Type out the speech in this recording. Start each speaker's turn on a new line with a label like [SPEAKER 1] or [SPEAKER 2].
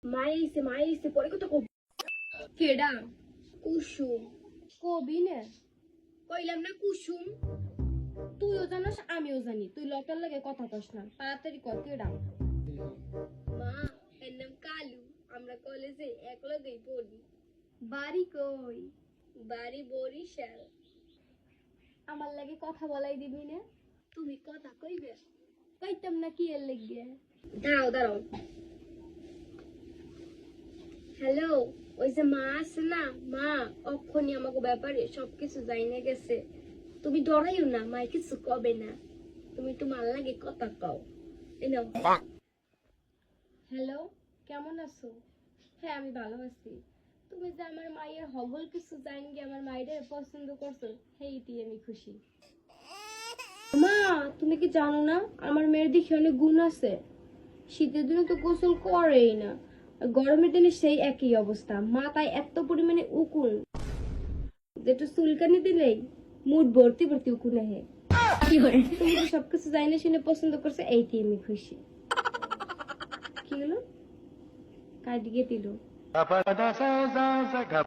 [SPEAKER 1] মাই আইছে পরে কত কব।
[SPEAKER 2] কেডা?
[SPEAKER 1] কুসুম।
[SPEAKER 2] কবি নে।
[SPEAKER 1] কইলাম না কুসুম।
[SPEAKER 2] তুইও জানোস আমিও জানি, তুই লটার লাগে কথা কস না, তাড়াতাড়ি কর কেডা।
[SPEAKER 1] মা, এর নাম কালু। আমরা কলেজে এক লগেই পড়ি।
[SPEAKER 2] বাড়ি কই?
[SPEAKER 1] বাড়ি বরিশাল।
[SPEAKER 2] আমার লাগে কথা বলাই দিবি না?
[SPEAKER 1] তুমি কথা কইবে?
[SPEAKER 2] কইতাম না কি এর লাগিয়ে।
[SPEAKER 1] দাঁড়াও। হ্যালো, ওই যে মা আছে না, মা অক্ষণি আমাকে ব্যাপারে সবকিছু জাইনে গেছে। তুমি ডরাইও না, মাই কিছু কবে না। তুমি একটু মাল লাগে কথা কও। এই নাও।
[SPEAKER 2] হ্যালো, কেমন আছো? হ্যাঁ আমি ভালো আছি। তুমি যে আমার মায়ের হগল কিছু জাইন গিয়ে আমার মায়ের পছন্দ করছো, সেইটি আমি খুশি। মা, তুমি কি জানো না আমার মেয়ের দিকে অনেক গুণ আছে? শীতের দিনে তো গোসল করেই না, আর গরমের দিনে সেই একই অবস্থা, মাথায় এত পরিমাণে উকুন যেটা চুলকানি দিলেই মুড ভর্তি ভর্তি উকুনে হে। তুমি তো সবকিছু জাইনে শুনে পছন্দ করছো, এইটি আমি খুশি। কি হলো? কাটিয়ে দিল।